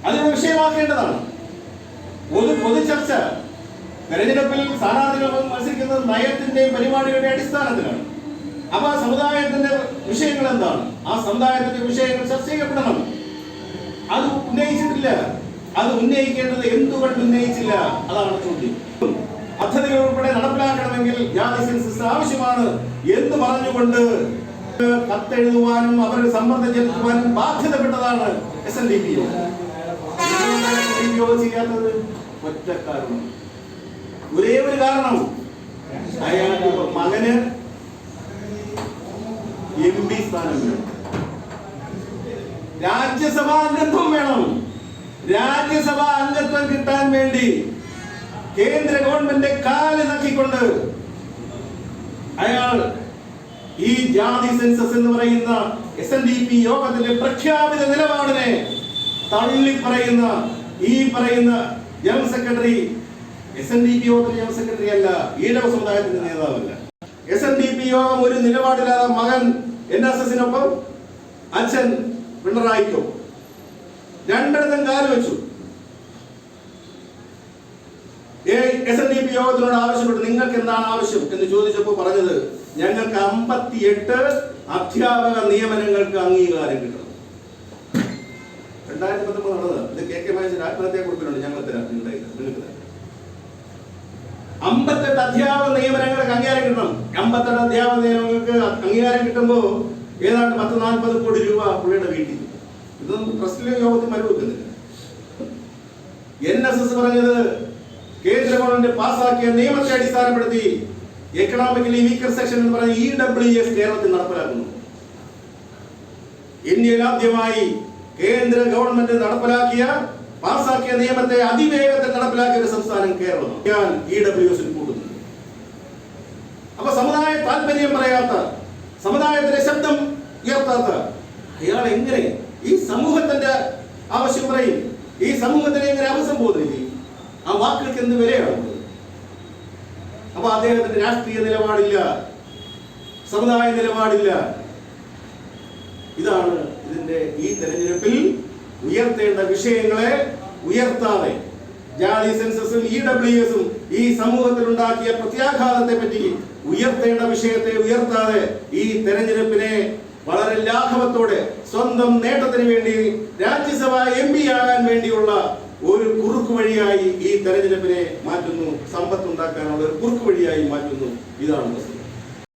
അതിന് വിഷയമാക്കേണ്ടതാണ്. പൊതു ചർച്ച തെരഞ്ഞെടുപ്പിൽ സ്ഥാനാർത്ഥികൾ മത്സരിക്കുന്നത് നയത്തിന്റെയും പരിപാടികളുടെ അടിസ്ഥാനത്തിലാണ്. അപ്പൊ ആ സമുദായത്തിന്റെ വിഷയങ്ങൾ എന്താണ്? ആ സമുദായത്തിന്റെ വിഷയങ്ങൾ ചർച്ച ചെയ്യപ്പെടണം. അത് ഉന്നയിച്ചിട്ടില്ല. അത് ഉന്നയിക്കേണ്ടത് എന്തുകൊണ്ട് ഉന്നയിച്ചില്ല? അതാണ് ചോദ്യം. പദ്ധതികൾ ഉൾപ്പെടെ നടപ്പിലാക്കണമെങ്കിൽ ജാതി സെൻസസ് ആവശ്യമാണ് എന്ന് പറഞ്ഞുകൊണ്ട് കത്തെഴുതുവാനും അവരുടെ സമ്മർദ്ദം ചെലുത്തുവാനും ബാധ്യതപ്പെട്ടതാണ് SNDP. ചെയ്യാത്തത് ഒറ്റ കാരണം, ഒരേ ഒരു കാരണം, അയാൾക്ക് മകന് MP സ്ഥാനം വേണം, രാജ്യസഭാ അംഗത്വം വേണം. രാജ്യസഭാ അംഗത്വം കിട്ടാൻ വേണ്ടി കേന്ദ്ര ഗവൺമെന്റ് കാല് നക്കിക്കൊണ്ട് അയാൾ ഈ ജാതി സെൻസസ് എന്ന് പറയുന്ന SNDP യോഗത്തിന്റെ പ്രഖ്യാപിത നിലപാടിനെ തള്ളിപ്പറയുന്ന ഈ പറയുന്ന ജനറൽ സെക്രട്ടറി SNDP യോഗത്തിന്റെ ജനറൽ സെക്രട്ടറി അല്ല, ഈഴവ സമുദായത്തിന്റെ നേതാവല്ല. SNDP യോഗം ഒരു നിലപാടില്ലാതെ മകൻ NSSനൊപ്പം, അച്ഛൻ പിണറായിക്കും രണ്ടിടത്തും കാല് വെച്ചു. SNDP യോഗത്തിനോട് ആവശ്യപ്പെട്ടു, നിങ്ങൾക്ക് എന്താണ് ആവശ്യം എന്ന് ചോദിച്ചപ്പോൾ പറഞ്ഞത്, ഞങ്ങൾക്ക് 58 അധ്യാപക നിയമനങ്ങൾക്ക് അംഗീകാരം കിട്ടണം. 2019 നടന്നത് ഇത് KK മഹേശ്വരൻ ആത്മഹത്യാ കുറിപ്പിലുണ്ട്. ഞങ്ങൾ തരാം, നിങ്ങൾക്ക് 58 അധ്യാപക നിയമനങ്ങൾക്ക് അംഗീകാരം കിട്ടണം. 58 അധ്യാപക നിയമനങ്ങൾക്ക് അംഗീകാരം കിട്ടുമ്പോൾ ഏതാണ്ട് 10-40 കോടി രൂപ പുള്ളിയുടെ വീട്ടിൽ. ഇതൊന്നും ട്രസ്റ്റിലെ യോഗത്തിൽ മരുവെക്കുന്നില്ല. NSS പറഞ്ഞത് കേന്ദ്ര ഗവൺമെന്റ് പാസാക്കിയ നിയമത്തെ അടിസ്ഥാനപ്പെടുത്തി എക്കണോമിക്കലി വീക്കർ സെക്ഷൻ എന്ന് പറഞ്ഞ EWS കേരളത്തിൽ നടപ്പിലാക്കുന്നു. ഇന്ത്യയിൽ ആദ്യമായി കേന്ദ്ര ഗവൺമെന്റ് നടപ്പിലാക്കിയ പാസാക്കിയ നിയമത്തെ അതിവേഗത്തിൽ നടപ്പിലാക്കിയ ഒരു സംസ്ഥാനം കേരളം. EWS കൂട്ടുന്നു. അപ്പൊ സമുദായ താല്പര്യം പറയാത്ത, സമുദായത്തിന്റെ ശബ്ദം ഉയർത്താത്ത അയാൾ എങ്ങനെ ഈ സമൂഹത്തിന്റെ ആവശ്യം പറയും? ഈ സമൂഹത്തിനെ എങ്ങനെ അഭിസംബോധന ചെയ്യും? ആ വാക്കുകൾക്ക് എന്ത് വിലയാണ്? അപ്പൊ അദ്ദേഹത്തിന്റെ രാഷ്ട്രീയ നിലപാടില്ല, സമുദായ നിലപാടില്ല. ഇതാണ് ഇതിന്റെ ഈ തെരഞ്ഞെടുപ്പിൽ ഉയർത്തേണ്ട വിഷയങ്ങളെ ഉയർത്താതെ, ജാതി സെൻസസും EWSഉം ഈ സമൂഹത്തിൽ ഉണ്ടാക്കിയ പ്രത്യാഘാതത്തെ പറ്റി ഉയർത്തേണ്ട വിഷയത്തെ ഉയർത്താതെ ഈ തെരഞ്ഞെടുപ്പിനെ വളരെ ലാഘവത്തോടെ സ്വന്തം നേട്ടത്തിന് വേണ്ടി രാജ്യസഭ MP ആകാൻ വേണ്ടിയുള്ള ഒരു കുറുക്കു വഴിയായി ഈ തെരഞ്ഞെടുപ്പിനെ മാറ്റുന്നു, സമ്പത്ത് ഉണ്ടാക്കാനുള്ള ഒരു കുറുക്കു വഴിയായി മാറ്റുന്നു. ഇതാണ് വസ്തുത.